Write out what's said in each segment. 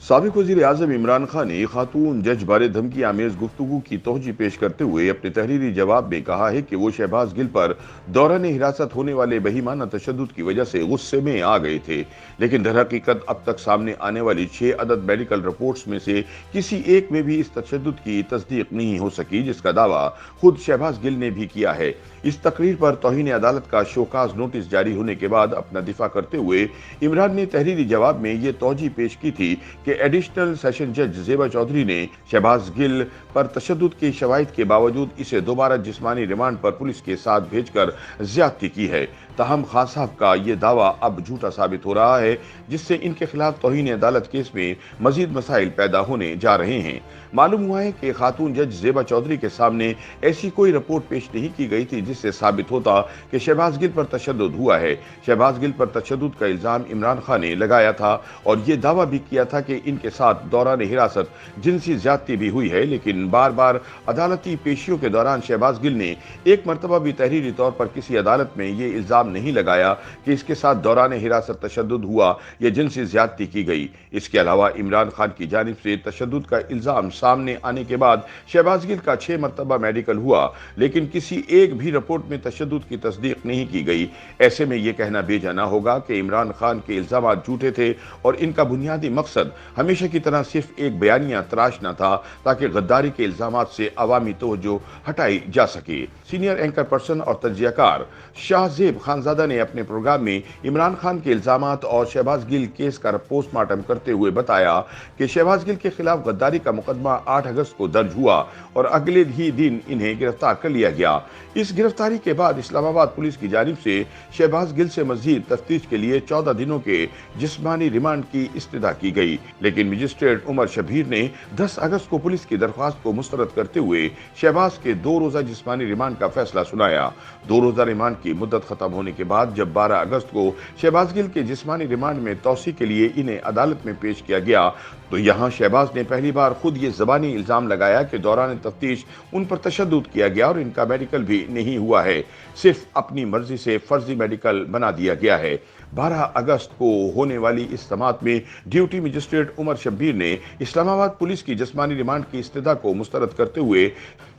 سابق وزیر اعظم عمران خان نے خاتون جج بارے دھمکی آمیز گفتگو کی توجہ پیش کرتے ہوئے اپنے تحریری جواب میں کہا ہے کہ وہ شہباز گل پر دوران حراست ہونے والے بہیمانہ تشدد کی وجہ سے غصے میں آ گئے تھے، لیکن در حقیقت اب تک سامنے آنے والی 6 عدد میڈیکل رپورٹس میں سے کسی ایک میں بھی اس تشدد کی تصدیق نہیں ہو سکی جس کا دعویٰ خود شہباز گل نے بھی کیا ہے۔ اس تقریر پر توہین عدالت کا شوکاز نوٹس جاری ہونے کے بعد اپنا دفاع کرتے ہوئے عمران نے تحریری جواب میں یہ توجہ پیش کی تھی کہ ایڈیشنل سیشن جج زیبا چودھری نے شہباز گل پر تشدد کے شواہد کے باوجود اسے دوبارہ جسمانی ریمانڈ پر پولیس کے ساتھ بھیج کر زیادتی کی ہے۔ تاہم خان صاحب کا یہ دعویٰ اب جھوٹا ثابت ہو رہا ہے، جس سے ان کے خلاف توہین عدالت کیس میں مزید مسائل پیدا ہونے جا رہے ہیں۔ معلوم ہوا ہے کہ خاتون جج زیبا چودھری کے سامنے ایسی کوئی رپورٹ پیش نہیں کی گئی تھی جس سے ثابت ہوتا کہ شہباز گل پر تشدد ہوا ہے۔ شہباز گل پر تشدد کا الزام عمران خان نے لگایا تھا اور یہ دعویٰ بھی کیا تھا کہ ان کے ساتھ دوران حراست جنسی زیادتی بھی ہوئی ہے، لیکن بار بار عدالتی پیشیوں کے دوران شہباز گل نے ایک مرتبہ بھی تحریری طور پر کسی عدالت میں یہ الزام نہیں لگایا کہ اس کے ساتھ دوران حراست تشدد ہوا یا جنسی زیادتی کی گئی۔ اس کے علاوہ عمران خان کی جانب سے تشدد کا الزام سامنے آنے کے بعد شہباز گل کا 6 مرتبہ میڈیکل ہوا، لیکن کسی ایک بھی رپورٹ میں تشدد کی تصدیق نہیں کی گئی۔ ایسے میں یہ کہنا بے جا نہ ہوگا کہ عمران خان کے الزامات جھوٹے تھے اور ان کا بنیادی مقصد ہمیشہ کی طرح صرف ایک بیانیہ تراشنا تھا تاکہ غداری کے الزامات سے عوامی توجہ ہٹائی جا سکے۔ سینئر اینکر پرسن اور تجزیہ کار شاہ زیب خانزادہ نے اپنے پروگرام میں عمران خان کے الزامات اور شہباز گل کیس کا پوسٹ مارٹم کرتے ہوئے بتایا کہ شہباز گل کے خلاف غداری کا مقدمہ 8 اگست کو درج ہوا اور اگلے ہی دن انہیں گرفتار کر لیا گیا۔ اس گرفتاری کے بعد اسلام آباد پولیس کی جانب سے شہباز گل سے مزید تفتیش کے لیے 14 دنوں کے جسمانی ریمانڈ کی استدعا کی گئی، لیکن مجسٹریٹ عمر شبیر نے 10 اگست کو پولیس کی درخواست کو مسترد کرتے ہوئے شہباز کے 2 روزہ جسمانی ریمانڈ کا فیصلہ سنایا۔ 2 روزہ ریمانڈ کی مدت ختم ہونے کے بعد جب 12 اگست کو شہباز گل کے جسمانی ریمانڈ میں توسیع کے لیے انہیں عدالت میں پیش کیا گیا تو یہاں شہباز نے پہلی بار خود یہ زبانی الزام لگایا کہ دوران تفتیش ان پر تشدد کیا گیا اور ان کا میڈیکل بھی نہیں ہوا ہے، صرف اپنی مرضی سے فرضی میڈیکل بنا دیا گیا ہے۔ 12 اگست کو ہونے والی اس سماعت میں ڈیوٹی مجسٹریٹ عمر شبیر نے اسلام آباد پولیس کی جسمانی ریمانڈ کی استدعا کو مسترد کرتے ہوئے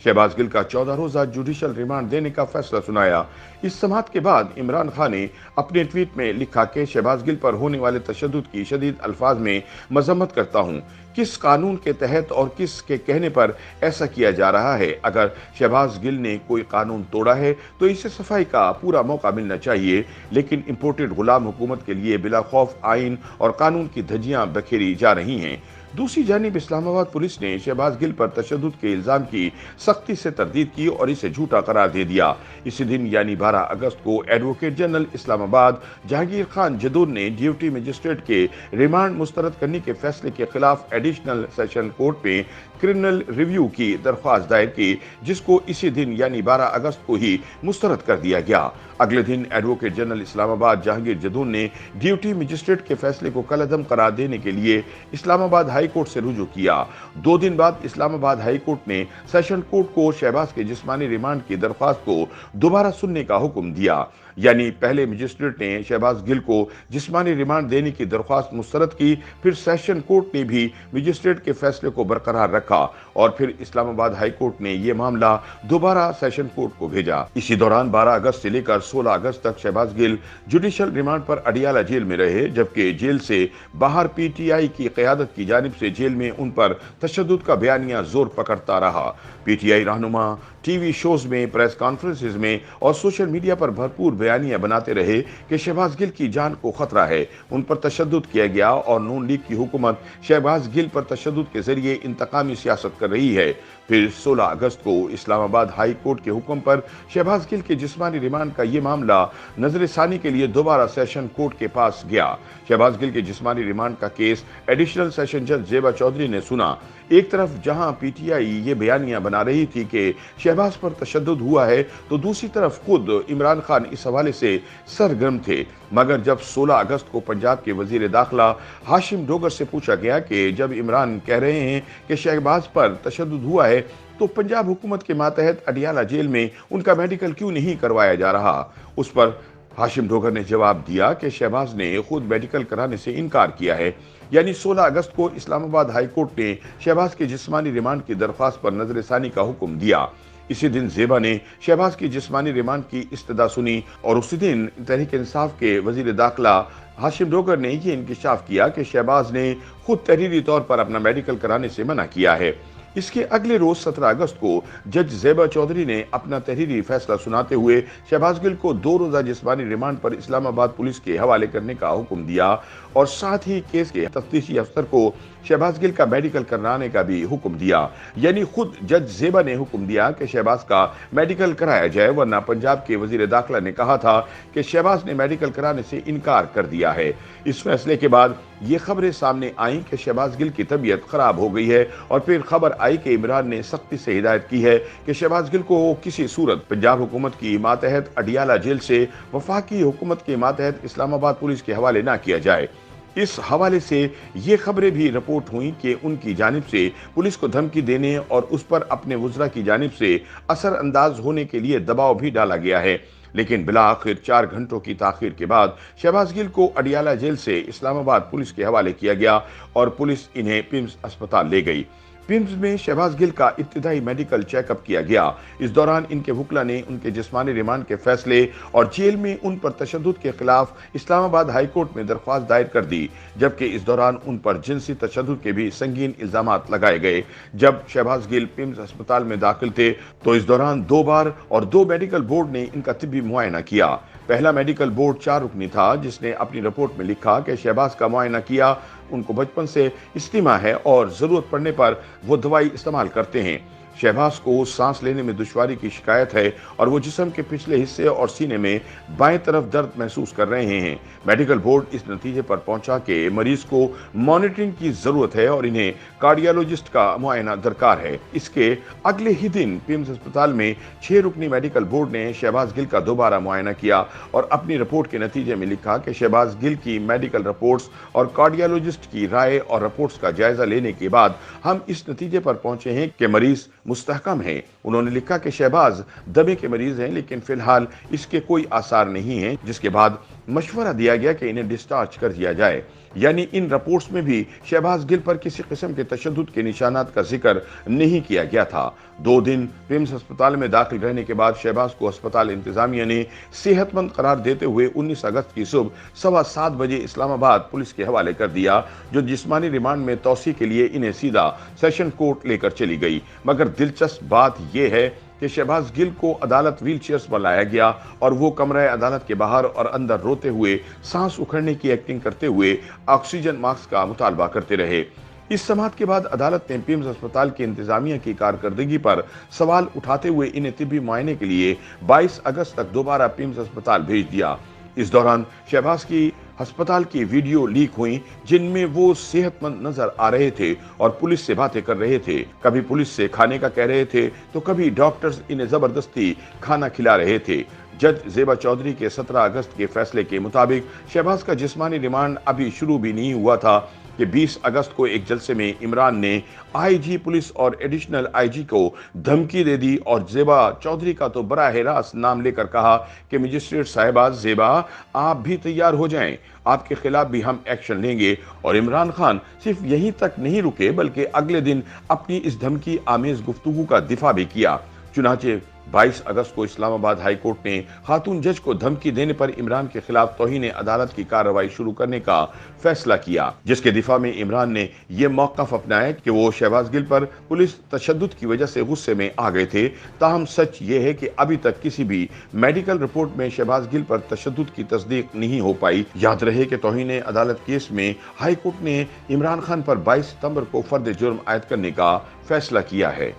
شہباز گل کا 14 روزہ جوڈیشل ریمانڈ دینے کا فیصلہ سنایا۔ اس سماعت کے بعد عمران خان نے اپنے ٹویٹ میں لکھا کہ شہباز گل پر ہونے والے تشدد کی شدید الفاظ میں مذمت کرتا ہوں۔ کس قانون کے تحت اور کس کے کہنے پر ایسا کیا جا رہا ہے؟ اگر شہباز گل نے کوئی قانون توڑا ہے تو اسے صفائی کا پورا موقع ملنا چاہیے، لیکن امپورٹڈ غلام حکومت کے لیے بلا خوف آئین اور قانون کی دھجیاں بکھیری جا رہی ہیں۔ دوسری جانب اسلام آباد پولیس نے شہباز گل پر تشدد کے الزام کی سختی سے تردید کی اور اسے جھوٹا قرار دے دیا۔ اسی دن یعنی 12 اگست کو ایڈوکیٹ جنرل اسلام آباد جہانگیر خان جدون نے ڈیوٹی مجسٹریٹ کے ریمانڈ مسترد کرنے کے فیصلے کے خلاف ایڈیشنل سیشن کورٹ میں کرمنل ریویو کی درخواست دائر کی، جس کو اسی دن یعنی 12 اگست کو ہی مسترد کر دیا گیا۔ اگلے دن ایڈوکیٹ جنرل اسلام آباد جہانگیر جدون نے ڈیوٹی مجسٹریٹ کے فیصلے کو کالعدم قرار دینے کے لیے اسلام آباد ہائی کورٹ سے رجوع کیا۔ 2 دن بعد اسلام آباد ہائی کورٹ نے سیشن کورٹ کو شہباز کے جسمانی ریمانڈ کی درخواست کو دوبارہ سننے کا حکم دیا، یعنی پہلے مجسٹریٹ نے شہباز گل کو جسمانی ریمانڈ دینے کی درخواست مسترد کی، پھر سیشن کورٹ نے بھی مجسٹریٹ کے فیصلے کو برقرار رکھا اور پھر اسلام آباد ہائی کورٹ نے یہ معاملہ دوبارہ سیشن کورٹ کو بھیجا۔ اسی دوران 12 اگست سے لے کر 16 اگست تک شہباز گل جوڈیشل ریمانڈ پر اڈیالہ جیل میں رہے، جبکہ جیل سے باہر پی ٹی آئی کی قیادت کی جانب سے جیل میں ان پر تشدد کا بیانیہ زور پکڑتا رہا۔ پی ٹی آئی رہنما ٹی وی شوز میں، پریس کانفرنسز میں اور سوشل میڈیا پر بھرپور بیانیہ بناتے رہے کہ شہباز گل کی جان کو خطرہ ہے، ان پر تشدد کیا گیا اور نون لیگ کی حکومت شہباز گل پر تشدد کے ذریعے انتقامی سیاست کر رہی ہے۔ پھر 16 اگست کو اسلام آباد ہائی کورٹ کے حکم پر شہباز گل کے جسمانی ریمانڈ کا یہ معاملہ نظر ثانی کے لیے دوبارہ سیشن کورٹ کے پاس گیا۔ شہباز گل کے جسمانی ریمانڈ کا کیس ایڈیشنل سیشن جج زیبا چودھری نے سنا۔ ایک طرف جہاں پی ٹی آئی یہ بیانیہ بنا رہی تھی کہ شہباز پر تشدد ہوا ہے، تو دوسری طرف خود عمران خان اس حوالے سے سرگرم تھے، مگر جب 16 اگست کو پنجاب کے وزیر داخلہ ہاشم ڈوگر سے پوچھا گیا کہ جب عمران کہہ رہے ہیں کہ شہباز پر تشدد ہوا ہے تو پنجاب حکومت کے ماتحت اڈیالہ جیل میں ان کا میڈیکل کیوں نہیں کروایا جا رہا، اس پر हाशिम डोगर ने जवाब दिया कि शहबाज ने खुद मेडिकल कराने से इनकार किया है। यानी 16 अगस्त को इस्लामाबाद हाई कोर्ट ने शहबाज के जिस्मानी रिमांड की दरख्वास्त पर नजरसानी का हुक्म दिया। इसी दिन जेबा ने शहबाज की जिस्मानी रिमांड की इस्तदा सुनी और उसी दिन तहरीक इंसाफ के वजीर दाखिला हाशिम डोगर ने यह इंकशाफ किया कि शहबाज ने खुद तहरीरी तौर पर अपना मेडिकल कराने से मना किया है। इसके अगले रोज 17 अगस्त को जज जेबा चौधरी ने अपना तहरीरी फैसला सुनाते हुए शहबाज गिल को 2 रोजा जिस्मानी रिमांड पर इस्लामाबाद पुलिस के हवाले करने का हुक्म दिया और साथ ही केस के तफ्तीशी अफसर को शहबाज गिल का मेडिकल कराने का भी हुक्म दिया। यानी खुद जज जेबा ने हुक्म दिया कि शहबाज का मेडिकल कराया जाए, वरना पंजाब के वजीर दाखिला ने कहा था कि शहबाज ने मेडिकल कराने से इनकार कर दिया है। इस फैसले के बाद ये खबरें सामने आई कि शहबाज गिल की तबीयत खराब हो गई है और फिर खबर आई कि इमरान ने सख्ती से हिदायत की है कि शहबाज गिल को किसी सूरत पंजाब हुकूमत की मातहत अडियाला जेल से वफाकी हुकूमत की मातहत इस्लामाबाद पुलिस के हवाले न किया जाए। इस हवाले से ये खबरें भी रिपोर्ट हुई कि उनकी जानिब से पुलिस को धमकी देने और उस पर अपने वज़रा की जानिब से असर अंदाज होने के लिए दबाव भी डाला गया है। लेकिन बिला आखिर 4 घंटों की ताखीर के बाद शहबाज गिल को अडियाला जेल से इस्लामाबाद पुलिस के हवाले किया गया और पुलिस इन्हें पिम्स अस्पताल ले गई। पिम्स में शहबाज गिल का इब्तिदाई मेडिकल चेकअप किया गया। इस दौरान इनके वकीला ने उनके जिस्मानी रिमांड के फैसले और जेल में उन पर तशद्दुद के खिलाफ इस्लामाबाद हाई कोर्ट में दरख्वास्त दायर कर दी, जबकि इस दौरान उन पर जिनसी तशद्दुद के भी संगीन इल्जामात लगाए गए। जब शहबाज गिल पिम्स अस्पताल में दाखिल थे तो इस दौरान 2 बार और 2 मेडिकल बोर्ड ने इनका तिब्बी मुआयना किया। पहला मेडिकल बोर्ड 4 रुकनी था, जिसने अपनी रिपोर्ट में लिखा कि शहबाज का मुआयना किया, उनको बचपन से इस्तिमा है और जरूरत पड़ने पर वो दवाई इस्तेमाल करते हैं। शहबाज को सांस लेने में दुश्वारी की शिकायत है और वो जिस्म के पिछले हिस्से और सीने में बाएं तरफ दर्द महसूस कर रहे हैं। मेडिकल बोर्ड इस नतीजे पर पहुंचा कि मरीज को मॉनिटरिंग की जरूरत है और इन्हें कार्डियोलॉजिस्ट का मुआयना दरकार है। इसके अगले ही दिन पिम्स अस्पताल में 6 रुकनी मेडिकल बोर्ड ने शहबाज गिल का दोबारा मुआयना किया और अपनी रिपोर्ट के नतीजे में लिखा कि शहबाज गिल की मेडिकल रिपोर्ट्स और कार्डियोलॉजिस्ट की राय और रिपोर्ट्स का जायजा लेने के बाद हम इस नतीजे पर पहुंचे हैं कि मरीज मुस्तहकम है। उन्होंने लिखा कि शहबाज दमे के मरीज हैं, लेकिन फिलहाल इसके कोई आसार नहीं है, जिसके बाद मशवरा दिया गया कि इन्हें डिस्चार्ज कर दिया जाए। यानी इन रिपोर्ट्स में भी शहबाज गिल पर किसी किस्म के तशद्दुद के निशानात का जिक्र नहीं किया गया था। 2 दिन पिम्स अस्पताल में दाखिल रहने के बाद शहबाज को अस्पताल इंतजामिया ने सेहतमंद करार देते हुए 19 अगस्त की सुबह 7:15 बजे इस्लामाबाद पुलिस के हवाले कर दिया, जो जिस्मानी रिमांड में तौसी के लिए इन्हें सीधा सेशन कोर्ट लेकर चली गई। मगर दिलचस्प बात यह है कि शहबाज गिल को अदालत व्हील चेयर्स पर लाया गया और वो कमरा अदालत के बाहर और अंदर रोते हुए, सांस उखड़ने की एक्टिंग करते हुए ऑक्सीजन मास्क का मुतालबा करते रहे। इस समाअत के बाद अदालत ने पिम्स अस्पताल की इंतजामिया की कारकर्दगी पर सवाल उठाते हुए इन्हें तिब्बी मुआयने के लिए 22 अगस्त तक दोबारा पिम्स अस्पताल भेज दिया। इस दौरान शहबाज की अस्पताल की वीडियो लीक हुई, जिनमें वो सेहतमंद नजर आ रहे थे और पुलिस से बातें कर रहे थे। कभी पुलिस से खाने का कह रहे थे तो कभी डॉक्टर्स इन्हें जबरदस्ती खाना खिला रहे थे। जज जेबा चौधरी के 17 अगस्त के फैसले के मुताबिक शहबाज का जिस्मानी रिमांड अभी शुरू भी नहीं हुआ था कि 20 अगस्त को एक जलसे में इमरान ने आईजी पुलिस और एडिशनल आईजी को धमकी दे दी और जेबा चौधरी का तो बराह रास्त नाम लेकर कहा कि मजिस्ट्रेट साहिबा जेबा, आप भी तैयार हो जाएं, आपके खिलाफ भी हम एक्शन लेंगे। और इमरान खान सिर्फ यहीं तक नहीं रुके, बल्कि अगले दिन अपनी इस धमकी आमेज गुफ्तगू का दिफा भी किया। चुनाचे 22 अगस्त को इस्लामाबाद हाई कोर्ट ने खातून जज को धमकी देने पर इमरान के खिलाफ तौहीन अदालत की कार्रवाई शुरू करने का फैसला किया, जिसके दिफा में इमरान ने यह मौक़िफ़ अपनाया कि वो शहबाज गिल पर पुलिस तशद्दुद की वजह से गुस्से में आ गए थे। ताहम सच ये है कि अभी तक किसी भी मेडिकल रिपोर्ट में शहबाज गिल पर तशद्दुद की तस्दीक नहीं हो पाई। याद रहे कि तौहीन अदालत केस में हाई कोर्ट ने इमरान खान पर 22 सितंबर को फर्द जुर्म आयद करने का फैसला किया है।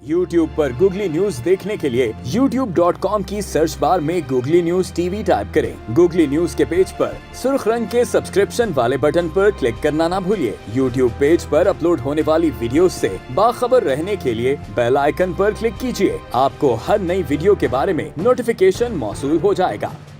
YouTube पर गूगली न्यूज देखने के लिए youtube.com की सर्च बार में गूगली न्यूज टीवी टाइप करें। गूगली न्यूज के पेज पर सुर्ख रंग के सब्सक्रिप्शन वाले बटन पर क्लिक करना ना भूलिए। YouTube पेज पर अपलोड होने वाली वीडियोस से बाखबर रहने के लिए बेल आइकन पर क्लिक कीजिए। आपको हर नई वीडियो के बारे में नोटिफिकेशन मौसूल हो जाएगा।